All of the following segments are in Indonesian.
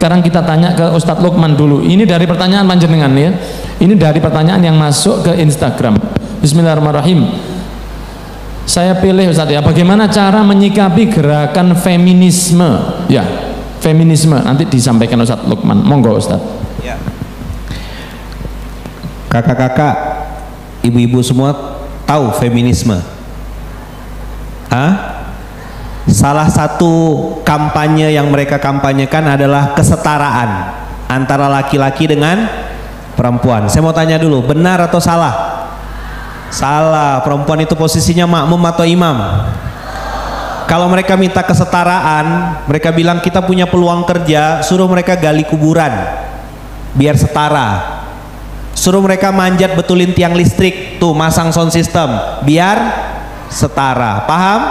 Sekarang kita tanya ke Ustadz Lukman dulu. Ini dari pertanyaan panjenengan ya. Ini dari pertanyaan yang masuk ke Instagram. Bismillahirrahmanirrahim. Saya pilih Ustadz ya. Bagaimana cara menyikapi gerakan feminisme? Ya, feminisme. Nanti disampaikan Ustadz Lukman. Monggo Ustadz. Ya. Kakak-kakak, ibu-ibu semua tahu feminisme? Hah? Salah satu kampanye yang mereka kampanyekan adalah kesetaraan antara laki-laki dengan perempuan. Saya mau tanya dulu, benar atau salah? Salah. Perempuan itu posisinya makmum atau imam? Kalau mereka minta kesetaraan, mereka bilang kita punya peluang kerja, suruh mereka gali kuburan biar setara. Suruh mereka manjat betulin tiang listrik, tuh masang sound system biar setara. Paham?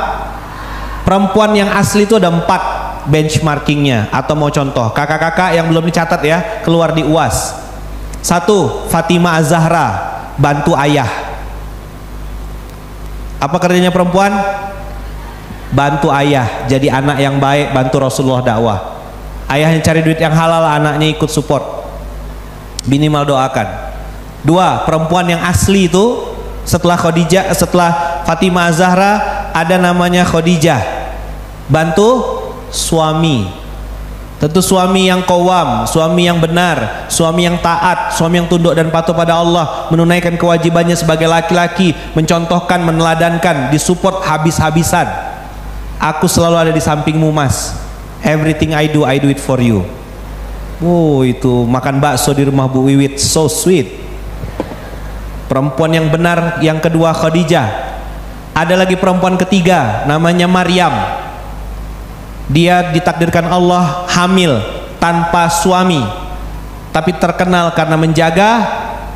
Perempuan yang asli itu ada 4 benchmarkingnya. Atau mau contoh, kakak-kakak yang belum dicatat ya, keluar di UAS. 1, Fatimah Az-Zahra, bantu ayah. Apa kerjanya perempuan? Bantu ayah, jadi anak yang baik, bantu Rasulullah dakwah. Ayahnya cari duit yang halal, anaknya ikut support, minimal doakan. 2, perempuan yang asli itu setelah Khadijah, setelah Fatimah Az-Zahra ada namanya Khadijah, bantu suami. Tentu suami yang qawwam, suami yang benar, suami yang taat, suami yang tunduk dan patuh pada Allah, menunaikan kewajibannya sebagai laki-laki, mencontohkan, meneladankan, disupport habis-habisan. Aku selalu ada di sampingmu mas, everything I do it for you. Oh, itu makan bakso di rumah Bu Wiwit, so sweet. Perempuan yang benar yang kedua Khadijah. Ada lagi perempuan ketiga namanya Maryam. Dia ditakdirkan Allah hamil tanpa suami, tapi terkenal karena menjaga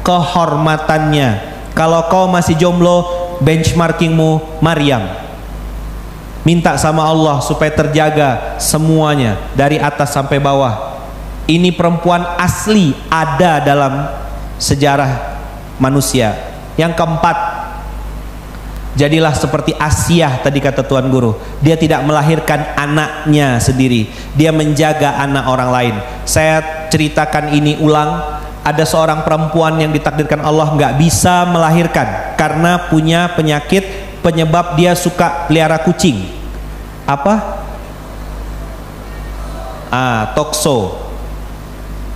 kehormatannya. Kalau kau masih jomblo, benchmarkingmu Maryam. Minta sama Allah supaya terjaga semuanya dari atas sampai bawah. Ini perempuan asli ada dalam sejarah manusia. Yang keempat, jadilah seperti Asia tadi kata Tuan Guru. Dia tidak melahirkan anaknya sendiri, dia menjaga anak orang lain. Saya ceritakan ini ulang. Ada seorang perempuan yang ditakdirkan Allah nggak bisa melahirkan karena punya penyakit penyebab dia suka pelihara kucing. Apa? Tokso.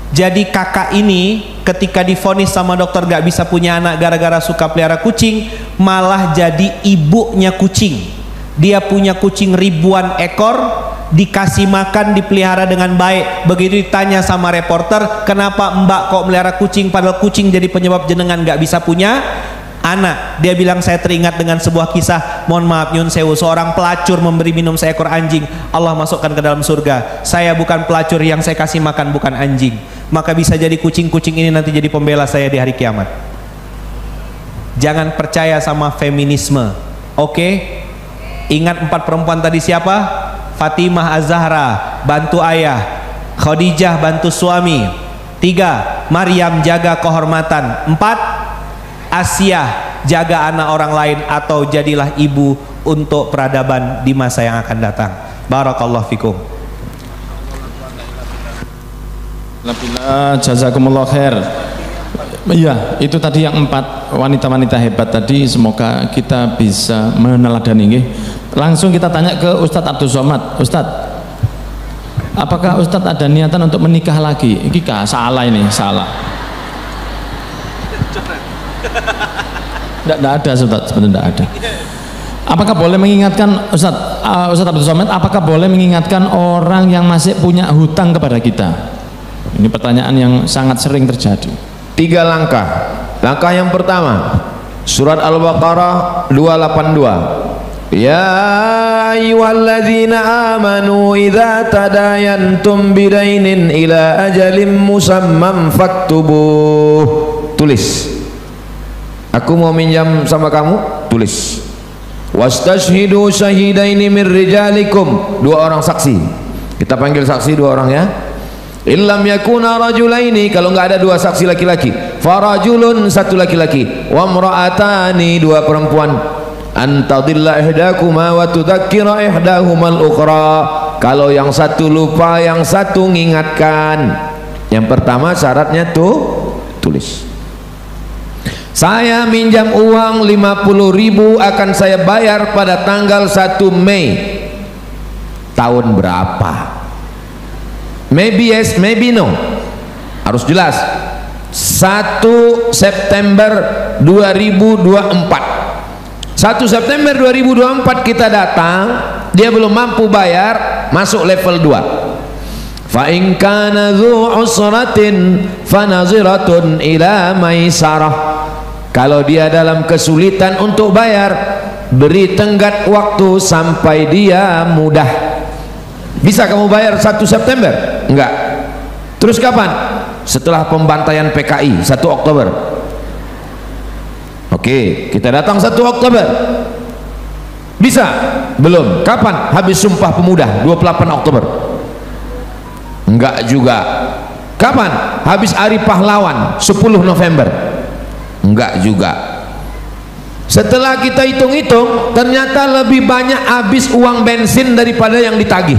Jadi kakak ini ketika divonis sama dokter gak bisa punya anak gara-gara suka pelihara kucing, malah jadi ibunya kucing. Dia punya kucing ribuan ekor, dikasih makan, dipelihara dengan baik. Begitu ditanya sama reporter, kenapa mbak kok melihara kucing padahal kucing jadi penyebab jenengan gak bisa punya anak? Dia bilang, saya teringat dengan sebuah kisah, mohon maaf nyun sewu, seorang pelacur memberi minum seekor anjing, Allah masukkan ke dalam surga. Saya bukan pelacur, yang saya kasih makan bukan anjing. Maka bisa jadi kucing-kucing ini nanti jadi pembela saya di hari kiamat. Jangan percaya sama feminisme. Oke? Ingat 4 perempuan tadi siapa? Fatimah Az-Zahra, bantu ayah. Khadijah, bantu suami. 3, Maryam, jaga kehormatan. 4, Asia, jaga anak orang lain atau jadilah ibu untuk peradaban di masa yang akan datang. Barakallahu fikum. Alhamdulillah, jazakumullah khair. Iya, itu tadi yang 4 wanita-wanita hebat tadi. Semoga kita bisa meneladani. Langsung kita tanya ke Ustadz Abdul Somad. Ustadz, apakah Ustadz ada niatan untuk menikah lagi? Ini salah, ini salah. Tidak ada Ustadz, sebenarnya tidak ada. Apakah boleh mengingatkan Ustadz Abdul Somad, apakah boleh mengingatkan orang yang masih punya hutang kepada kita? Ini pertanyaan yang sangat sering terjadi. 3 langkah. Langkah yang pertama, surat Al-Baqarah 282. Ya ayyuhalladzina amanu idza tadayantum bidainin ila ajalin musamman faktubuh. Tulis. Aku mau minjam sama kamu, tulis. Wastashhidu syahidaini min rijalikum. 2 orang saksi. Kita panggil saksi 2 orang ya. Illam yakuna rajulaini, kalau nggak ada 2 saksi laki-laki, farajulun 1 laki-laki, wa imra'atani 2 perempuan. Antadilla ihdakuma wa tudzakkira ihdahumal ukhra. Kalau yang satu lupa, yang satu ngingatkan. Yang pertama syaratnya tulis. Saya minjam uang 50.000 akan saya bayar pada tanggal 1 Mei. Tahun berapa? Maybe yes, maybe no. Harus jelas. 1 September 2024. 1 September 2024 kita datang, dia belum mampu bayar, masuk level 2. Fa in kana dzu usratin fanaziratun ila maisarah. Kalau dia dalam kesulitan untuk bayar, beri tenggat waktu sampai dia mudah. Bisa kamu bayar 1 September? Enggak. Terus kapan? Setelah pembantaian PKI 1 Oktober. Oke, kita datang 1 Oktober. Bisa? Belum. Kapan? Habis Sumpah Pemuda 28 Oktober. Enggak juga. Kapan? Habis Hari Pahlawan 10 November. Enggak juga. Setelah kita hitung-hitung, ternyata lebih banyak habis uang bensin daripada yang ditagih.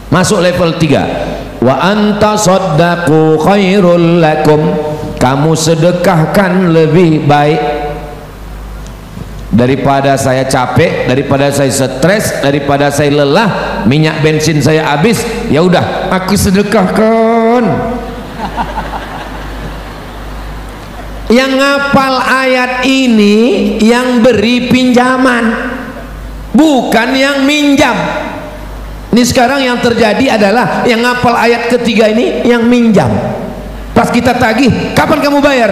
Masuk level 3. Wa anta saddaqu khairul lakum. Kamu sedekahkan lebih baik. Daripada saya capek, daripada saya stres, daripada saya lelah, minyak bensin saya habis, ya udah aku sedekahkan. Yang ngapal ayat ini yang beri pinjaman, bukan yang minjam. Ini sekarang yang terjadi adalah yang ngapal ayat ketiga ini yang minjam. Pas kita tagih, kapan kamu bayar?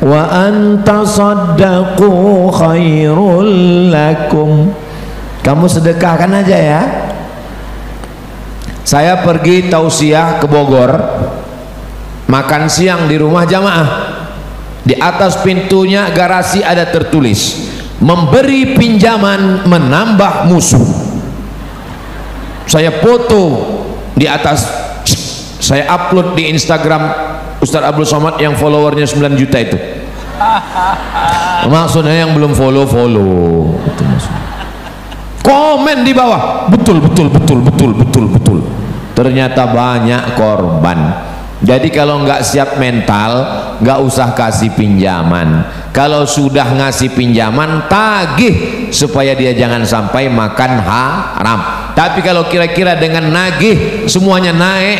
Wa anta saddaqu khairul lakum. Kamu sedekahkan aja ya. Saya pergi tausiah ke Bogor, makan siang di rumah jamaah. Di atas pintunya garasi ada tertulis, memberi pinjaman menambah musuh. Saya foto di atas, saya upload di Instagram Ustaz Abdul Somad yang followernya 9 juta itu. Maksudnya yang belum follow. Komen di bawah, betul. Ternyata banyak korban. Jadi kalau nggak siap mental, nggak usah kasih pinjaman. Kalau sudah ngasih pinjaman, tagih supaya dia jangan sampai makan haram. Tapi kalau kira-kira dengan nagih semuanya naik,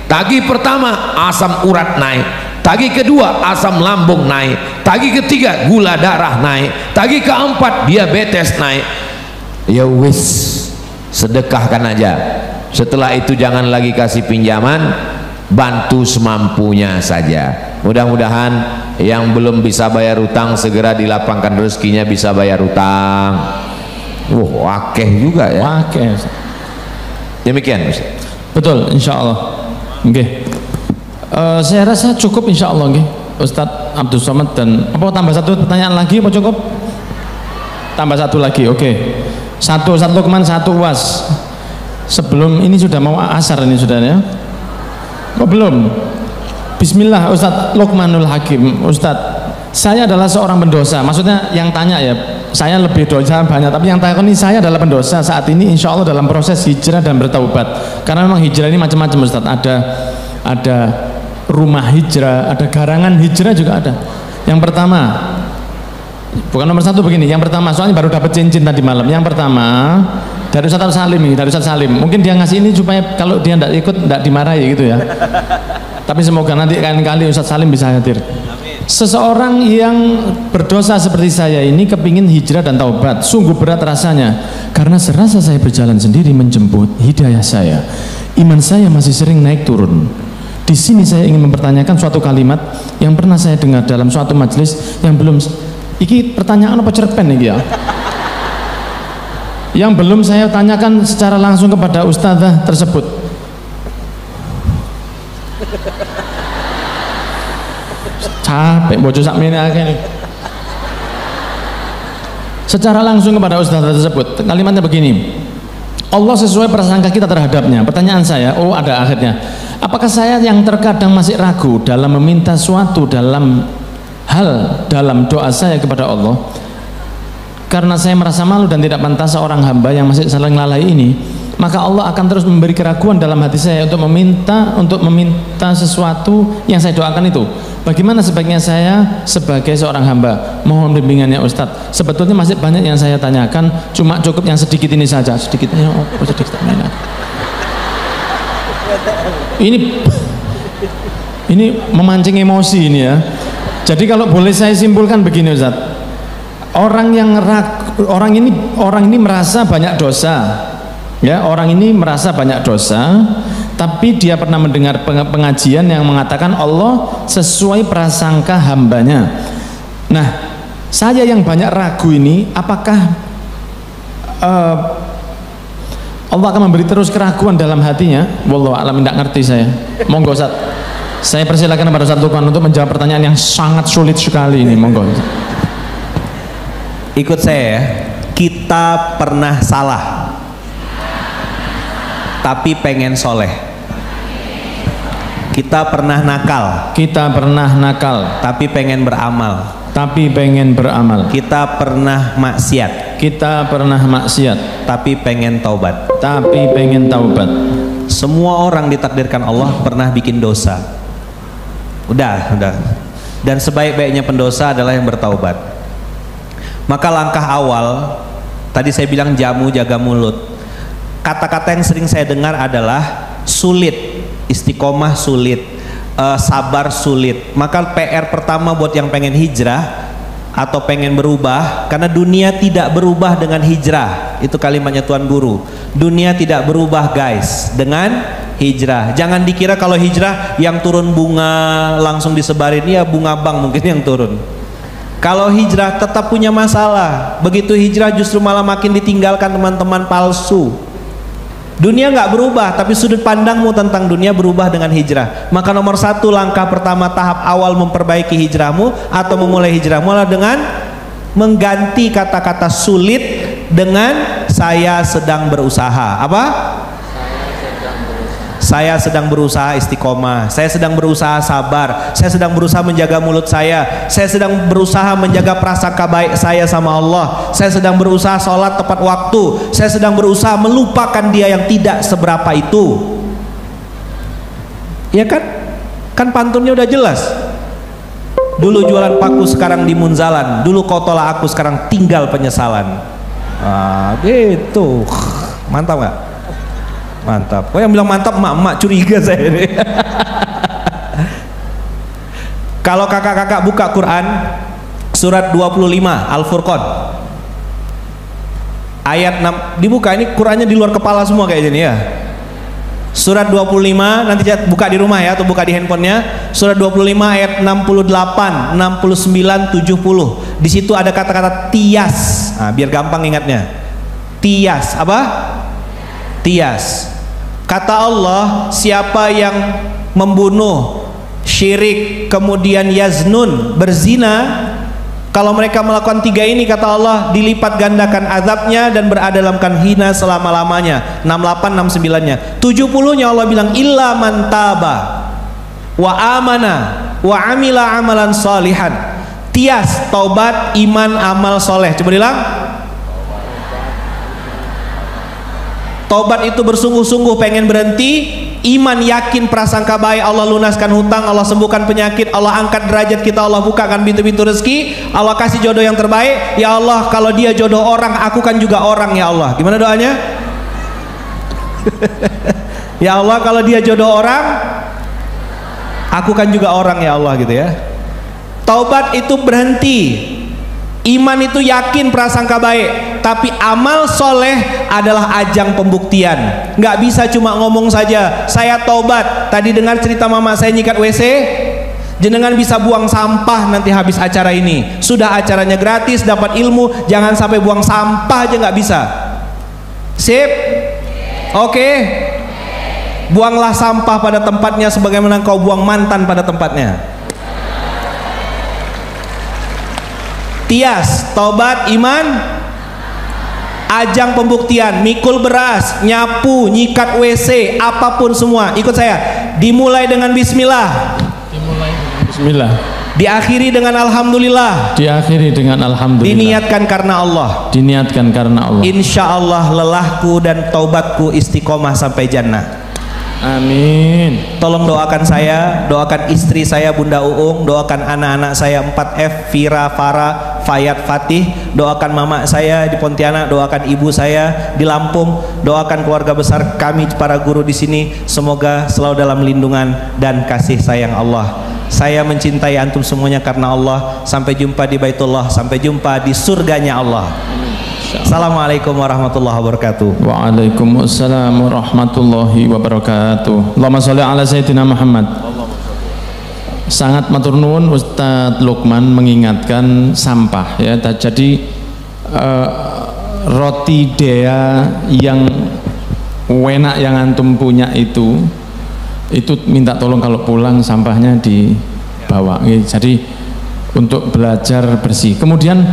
tagih pertama asam urat naik, tagih kedua asam lambung naik, tagih ketiga gula darah naik, tagih keempat diabetes naik. Ya wis, sedekahkan aja. Setelah itu jangan lagi kasih pinjaman, bantu semampunya saja. Mudah-mudahan yang belum bisa bayar utang segera dilapangkan rezekinya bisa bayar utang. Wakeh juga ya. Wakeh. Demikian Ustaz. Betul, insya Allah. Oke. Saya rasa cukup insya Allah, Ustadz Abdul Somad. Dan apa tambah satu pertanyaan lagi apa cukup? Tambah satu lagi, oke. Satu Lukman, satu UAS. Sebelum ini sudah mau asar ini sudah ya. Oh belum. Bismillah Ustadz Luqmanul Hakim. Ustadz, saya adalah seorang pendosa. Maksudnya yang tanya ya, saya lebih dosa banyak, tapi yang tanya ini saya adalah pendosa saat ini, insya Allah dalam proses hijrah dan bertaubat. Karena memang hijrah ini macam-macam Ustadz. Ada rumah hijrah, ada garangan hijrah juga ada. Yang pertama, bukan nomor satu begini. Yang pertama, soalnya baru dapat cincin tadi malam. Yang pertama dari Ustadz Salim ini, dari Ustadz Salim. Mungkin dia ngasih ini supaya kalau dia tidak ikut tidak dimarahi gitu ya. Tapi semoga nanti kali Ustadz Salim bisa hadir. Seseorang yang berdosa seperti saya ini kepingin hijrah dan taubat, sungguh berat rasanya. Karena serasa saya berjalan sendiri menjemput hidayah saya, iman saya masih sering naik turun. Di sini saya ingin mempertanyakan suatu kalimat yang pernah saya dengar dalam suatu majelis yang belum. Iki pertanyaan apa cerpen nih ya? Yang belum saya tanyakan secara langsung kepada ustazah tersebut. Capek bojo sakmene akeh nih. Secara langsung kepada ustazah tersebut, kalimatnya begini. Allah sesuai prasangka kita terhadapnya. Pertanyaan saya, ada akhirnya. Apakah saya yang terkadang masih ragu dalam meminta suatu dalam doa saya kepada Allah? Karena saya merasa malu dan tidak pantas seorang hamba yang masih saling lalai ini maka Allah akan terus memberi keraguan dalam hati saya untuk meminta sesuatu yang saya doakan itu. Bagaimana sebaiknya saya sebagai seorang hamba? Mohon bimbingannya Ustadz. Sebetulnya masih banyak yang saya tanyakan, cuma cukup yang sedikit ini saja. Sedikitnya sedikit. Ini memancing emosi ini ya. Jadi kalau boleh saya simpulkan begini Ustadz, orang ini merasa banyak dosa, ya, orang ini merasa banyak dosa, tapi dia pernah mendengar pengajian yang mengatakan Allah sesuai prasangka hambanya. Nah, saya yang banyak ragu ini, apakah Allah akan memberi terus keraguan dalam hatinya? Wallahu a'lam, tidak ngerti saya. Monggo Ustaz, saya persilakan kepada Ustaz Lukman untuk menjawab pertanyaan yang sangat sulit sekali ini. Monggo. Ikut saya ya. Kita pernah salah, tapi pengen soleh. Kita pernah nakal, tapi pengen beramal. Kita pernah maksiat, tapi pengen taubat. Semua orang ditakdirkan Allah pernah bikin dosa. Udah. Dan sebaik-baiknya pendosa adalah yang bertaubat. Maka langkah awal, tadi saya bilang jamu jaga mulut. Kata-kata yang sering saya dengar adalah sulit, istiqomah sulit, sabar sulit. Maka PR pertama buat yang pengen hijrah atau pengen berubah, karena dunia tidak berubah dengan hijrah. Itu kalimatnya Tuan Guru. Dunia tidak berubah guys dengan hijrah. Jangan dikira kalau hijrah yang turun bunga langsung disebarin, ya bunga bank mungkin yang turun. Kalau hijrah tetap punya masalah. Begitu hijrah justru malah makin ditinggalkan teman-teman palsu. Dunia nggak berubah, tapi sudut pandangmu tentang dunia berubah dengan hijrah. Maka nomor satu, langkah pertama tahap awal memperbaiki hijrahmu atau memulai hijrahmu adalah dengan mengganti kata-kata sulit dengan saya sedang berusaha. Apa? Saya sedang berusaha istiqomah, saya sedang berusaha sabar, saya sedang berusaha menjaga mulut saya sedang berusaha menjaga prasangka baik saya sama Allah, saya sedang berusaha sholat tepat waktu, saya sedang berusaha melupakan dia yang tidak seberapa itu. Ya kan? Kan pantunnya udah jelas. Dulu jualan paku, sekarang di munzalan. Dulu kau tolak aku, sekarang tinggal penyesalan. Gitu. Mantap nggak? Mantap. Oh, yang bilang mantap mak curiga saya ini. Kalau kakak-kakak buka Quran surat 25 Al-Furqan ayat 6, dibuka, ini Qurannya di luar kepala semua kayak gini ya. Surat 25, nanti buka di rumah ya atau buka di handphonenya. Surat 25 ayat 68, 69, 70. Di situ ada kata-kata tias. Nah, biar gampang ingatnya. Tias apa? Tias. Kata Allah, siapa yang membunuh, syirik, kemudian yaznun, berzina, kalau mereka melakukan tiga ini, kata Allah, dilipat gandakan azabnya dan berada dalam hina selama-lamanya. 68, 69-nya. 70-nya Allah bilang illa man taba wa amana wa amila amalan salihan. Tias, taubat, iman, amal soleh. Coba bilang. Taubat itu bersungguh-sungguh pengen berhenti, iman yakin prasangka baik, Allah lunaskan hutang, Allah sembuhkan penyakit, Allah angkat derajat kita, Allah bukakan pintu-pintu rezeki, Allah kasih jodoh yang terbaik. Ya Allah, kalau dia jodoh orang, aku kan juga orang ya Allah. Gimana doanya? Ya Allah, kalau dia jodoh orang, aku kan juga orang ya Allah, gitu ya. Taubat itu berhenti, iman itu yakin prasangka baik, tapi amal soleh adalah ajang pembuktian. Nggak bisa cuma ngomong saja saya taubat. Tadi dengar cerita mama saya nyikat WC, jenengan bisa buang sampah nanti habis acara ini. Sudah acaranya gratis, dapat ilmu, jangan sampai buang sampah aja nggak bisa. Sip? Oke. Buanglah sampah pada tempatnya sebagaimana kau buang mantan pada tempatnya. Tias, tobat, iman, ajang pembuktian, mikul beras, nyapu, nyikat WC, apapun semua. Ikut saya. Dimulai dengan bismillah. Diakhiri dengan alhamdulillah. Diakhiri dengan alhamdulillah. Diniatkan karena Allah. Diniatkan karena Allah. Insya Allah lelahku dan taubatku istiqomah sampai jannah. Amin. Tolong doakan saya, doakan istri saya Bunda Uung, doakan anak-anak saya 4F, Vira, Farah, Fayat, Fatih, doakan mama saya di Pontianak, doakan ibu saya di Lampung, doakan keluarga besar kami para guru di sini, semoga selalu dalam lindungan dan kasih sayang Allah. Saya mencintai antum semuanya karena Allah. Sampai jumpa di Baitullah, sampai jumpa di surganya Allah. Assalamualaikum warahmatullahi wabarakatuh. Waalaikumsalam warahmatullahi wabarakatuh. Allahumma sholli ala sayyidina Muhammad. Sangat matur nuwun Ustadz Lukman mengingatkan sampah ya. Jadi roti dea yang enak yang antum punya itu minta tolong kalau pulang sampahnya dibawa. Jadi untuk belajar bersih. Kemudian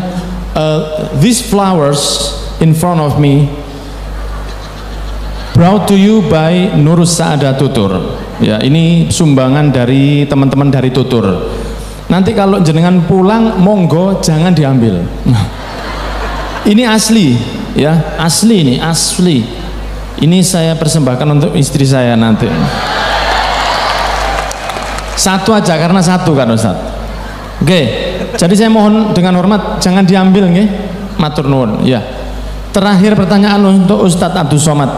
these flowers in front of me brought to you by Nur Saada Tutur. Ya, ini sumbangan dari teman-teman dari Tutur. Nanti kalau jenengan pulang monggo jangan diambil. Ini asli ya, asli ini asli. Ini saya persembahkan untuk istri saya nanti. Satu aja karena satu kan Ustaz. Oke, jadi saya mohon dengan hormat jangan diambil nggih. Matur nuwun. Ya. Terakhir pertanyaan untuk Ustadz Abdul Somad.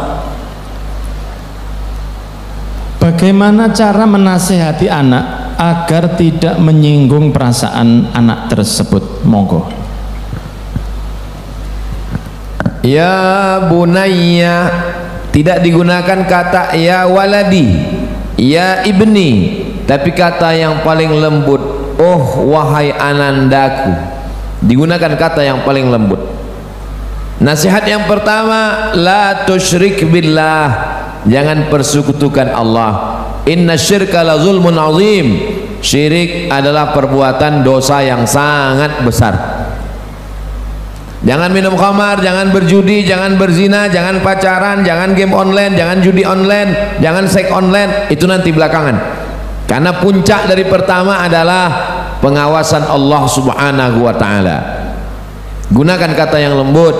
Bagaimana cara menasehati anak agar tidak menyinggung perasaan anak tersebut? Monggo. Ya bunayya, tidak digunakan kata ya waladi, ya ibni, tapi kata yang paling lembut, oh wahai anandaku, digunakan kata yang paling lembut. Nasihat yang pertama, la tusyrik billah, jangan persekutukan Allah. Inna syirka la zulmun azim, syirik adalah perbuatan dosa yang sangat besar. Jangan minum khamar, jangan berjudi, jangan berzina, jangan pacaran, jangan game online, jangan judi online, jangan seks online, itu nanti belakangan. Karena puncak dari pertama adalah pengawasan Allah Subhanahu wa ta'ala. Gunakan kata yang lembut.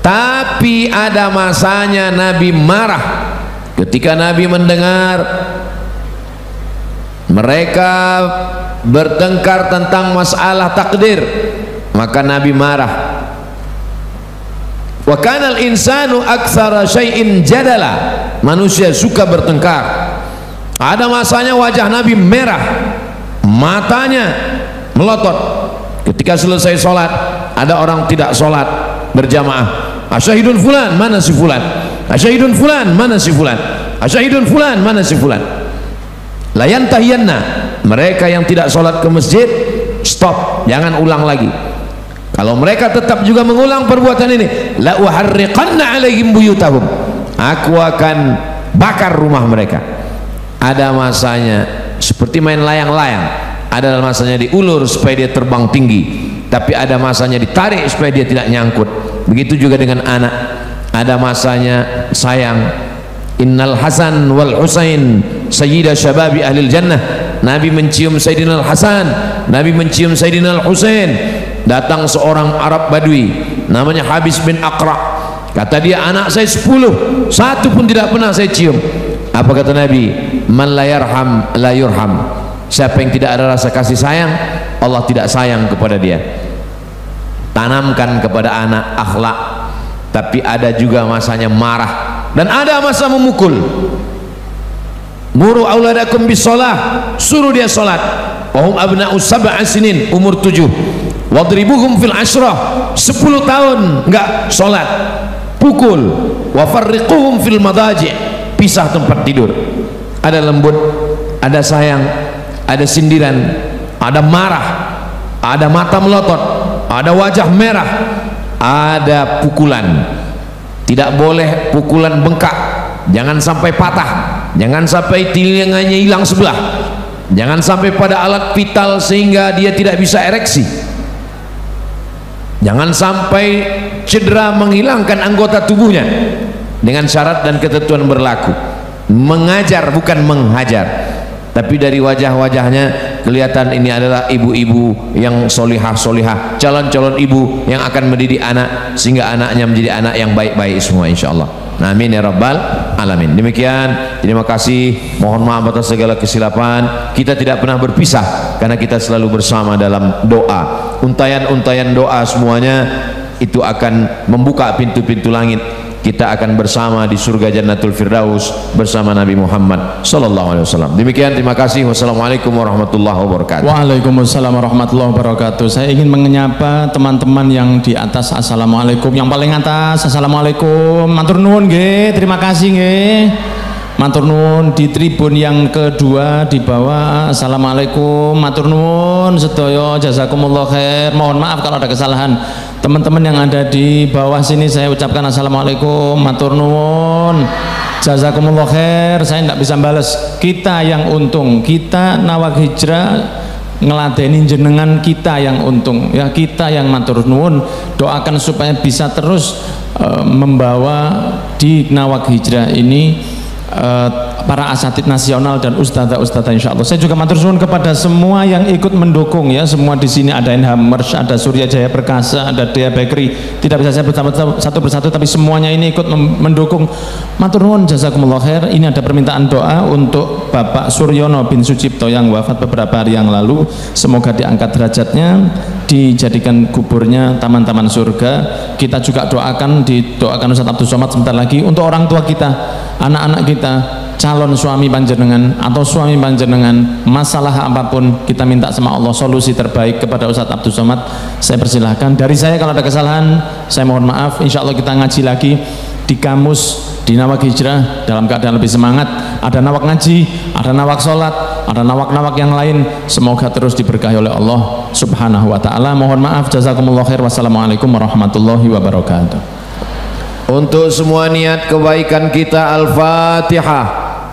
Tapi ada masanya Nabi marah ketika Nabi mendengar mereka bertengkar tentang masalah takdir, maka Nabi marah. Wa kanal insanu aktsara syai'in jadala, manusia suka bertengkar. Ada masanya wajah Nabi merah, matanya melotot ketika selesai sholat. Ada orang tidak sholat berjamaah. Asyahidun fulan, mana si fulan? Asyahidun fulan, mana si fulan? Asyahidun fulan, mana si fulan? Layan tahiyanna, mereka yang tidak sholat ke masjid, stop, jangan ulang lagi. Kalau mereka tetap juga mengulang perbuatan ini, la uharriqanna alaihim buyutahum, aku akan bakar rumah mereka. Ada masanya seperti main layang-layang, ada masanya diulur supaya dia terbang tinggi, tapi ada masanya ditarik supaya dia tidak nyangkut. Begitu juga dengan anak, ada masanya sayang. Innal Hasan wal Husain sayyida syababi ahlil jannah, Nabi mencium Sayyidina Al-Hasan, Nabi mencium Sayyidina Al-Husain. Datang seorang Arab Badui namanya Habis bin Aqra, kata dia, anak saya 10, satu pun tidak pernah saya cium. Apa kata Nabi? Man la yarham la yurham, siapa yang tidak ada rasa kasih sayang, Allah tidak sayang kepada dia. Tanamkan kepada anak akhlak, tapi ada juga masanya marah dan ada masa memukul. Muru auladakum bisolah, suruh dia solat. Wahum abna'u sab'a sinin, umur 7. Wadribuhum fil ashrah, 10 tahun enggak solat, pukul. Wafarriquhum fil madaji', pisah tempat tidur. Ada lembut, ada sayang, ada sindiran, ada marah, ada mata melotot, ada wajah merah, ada pukulan. Tidak boleh pukulan bengkak, jangan sampai patah, jangan sampai telinganya hilang sebelah, jangan sampai pada alat vital sehingga dia tidak bisa ereksi, jangan sampai cedera menghilangkan anggota tubuhnya. Dengan syarat dan ketentuan berlaku. Mengajar bukan menghajar. tapi dari wajah-wajahnya kelihatan ini adalah ibu-ibu yang solihah-solihah, calon-calon ibu yang akan mendidik anak sehingga anaknya menjadi anak yang baik-baik semua insyaallah. Amin ya rabbal alamin. Demikian, terima kasih, mohon maaf atas segala kesilapan. Kita tidak pernah berpisah karena kita selalu bersama dalam doa. Untayan-untayan doa semuanya itu akan membuka pintu-pintu langit. Kita akan bersama di surga Jannatul Firdaus bersama Nabi Muhammad sallallahu alaihi wasallam. Demikian, terima kasih. Wassalamualaikum warahmatullahi wabarakatuh. Waalaikumsalam warahmatullahi wabarakatuh. Saya ingin menyapa teman-teman yang di atas. Assalamualaikum. Yang paling atas, assalamualaikum. Matur nuwun nggih, terima kasih nggih. Matur nuwun. Di tribun yang kedua di bawah, assalamualaikum. Matur nuwun sedaya, jazakumullah khair. Mohon maaf kalau ada kesalahan. Teman-teman yang ada di bawah sini saya ucapkan assalamualaikum, matur nuwun, jazakumullah khair. Saya tidak bisa balas. Kita yang untung, kita Nawak Hijrah ngeladeni jenengan, kita yang untung ya, kita yang matur nuwun. Doakan supaya bisa terus membawa di Nawak Hijrah ini para asatid nasional dan ustadzah-ustadzah insyaallah. Saya juga matur suwun kepada semua yang ikut mendukung ya. Semua di sini ada Enhammers, ada Surya Jaya Perkasa, ada Dea Bakery. Tidak bisa saya satu persatu tapi semuanya ini ikut mendukung. Matur nuwun, jazakumullah khair. Ini ada permintaan doa untuk Bapak Suryono bin Sucipto yang wafat beberapa hari yang lalu. Semoga diangkat derajatnya, dijadikan kuburnya taman-taman surga. Kita juga didoakan Ustaz Abdul Somad sebentar lagi untuk orang tua kita, anak-anak kita, calon suami panjenengan atau suami panjenengan, masalah apapun kita minta sama Allah solusi terbaik kepada Ustadz Abdul Somad. Saya persilahkan. Dari saya kalau ada kesalahan saya mohon maaf. Insya Allah kita ngaji lagi di kamus di Nawak Hijrah dalam keadaan lebih semangat. Ada nawak ngaji, ada nawak sholat, ada nawak-nawak yang lain. Semoga terus diberkahi oleh Allah subhanahu wa ta'ala. Mohon maaf, jazakumullah khair. Wassalamualaikum warahmatullahi wabarakatuh. Untuk semua niat kebaikan kita, Al-Fatihah.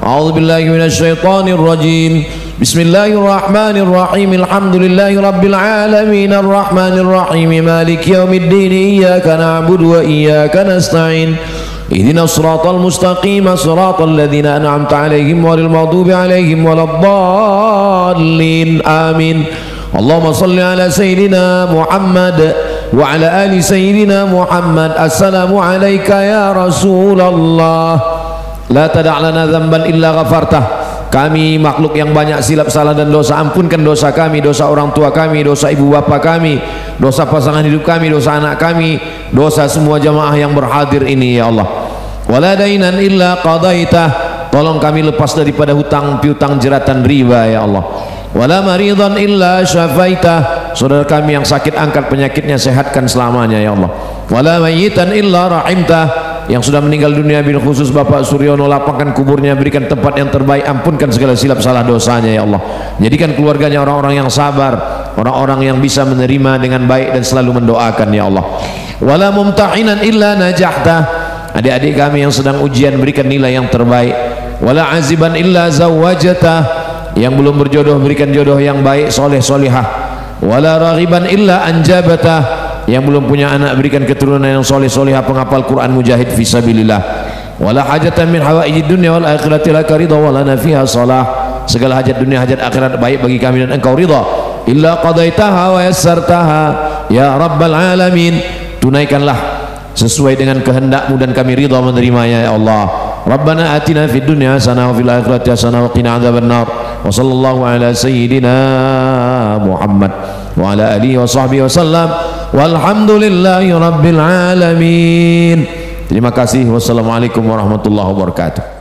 A'udzubillahi minasyaitonir rajim. Bismillahirrahmanirrahim. Alhamdulillahi rabbil alamin, arrahmanir rahim, maliki yaumiddin, iyyaka na'budu wa iyyaka nasta'in. Ihdinas siratal mustaqim, siratal ladzina an'amta 'alaihim ghairil maghdubi 'alaihim waladdallin. Amin. Allahumma shalli ala sayyidina Muhammad wa ala ali sayyidina Muhammad. Assalamu alayka ya Rasulullah. La tada' lana dzamban illa ghafartah. Kami makhluk yang banyak silap salah dan dosa, ampunkan dosa kami, dosa orang tua kami, dosa ibu bapa kami, dosa pasangan hidup kami, dosa anak kami, dosa semua jamaah yang berhadir ini ya Allah. Wala dainan illa qadaitah. Tolong kami lepas daripada hutang piutang jeratan riba ya Allah. Wala maridan illa syafaitah. Saudara kami yang sakit, angkat penyakitnya, sehatkan selamanya ya Allah. Wala mayyitan illa rahimtah. Yang sudah meninggal dunia bil khusus Bapak Suryono, lapangkan kuburnya, berikan tempat yang terbaik, ampunkan segala silap salah dosanya ya Allah. Jadikan keluarganya orang-orang yang sabar, orang-orang yang bisa menerima dengan baik dan selalu mendoakan ya Allah. Wala mumtahinan illa najahtah. Adik-adik kami yang sedang ujian, berikan nilai yang terbaik. Wala aziban illa zawajatah. Yang belum berjodoh, berikan jodoh yang baik, soleh solihah. Wala raghiban illa anjabatah. Yang belum punya anak, berikan keturunan yang soleh solihah, penghafal Quran, mujahid fisabilillah. Wala hajatan min hawaijid dunya wal akhirati laka ridha wa lana fiha salah. Segala hajat dunia, hajat akhirat baik bagi kami dan engkau ridha. Illa qadaitaha wa yassartaha ya rabbal alamin. Tunaikanlah sesuai dengan kehendakmu dan kami ridha menerimanya ya Allah. Rabbana atina fid dunya hasanah wa fil akhirati hasanah wa qina adzabannar. Wa sallallahu ala sayyidina Muhammad wa ala alihi wa sahbihi wasallam. Walhamdulillahi rabbil alamin. Terima kasih. Wassalamualaikum warahmatullahi wabarakatuh.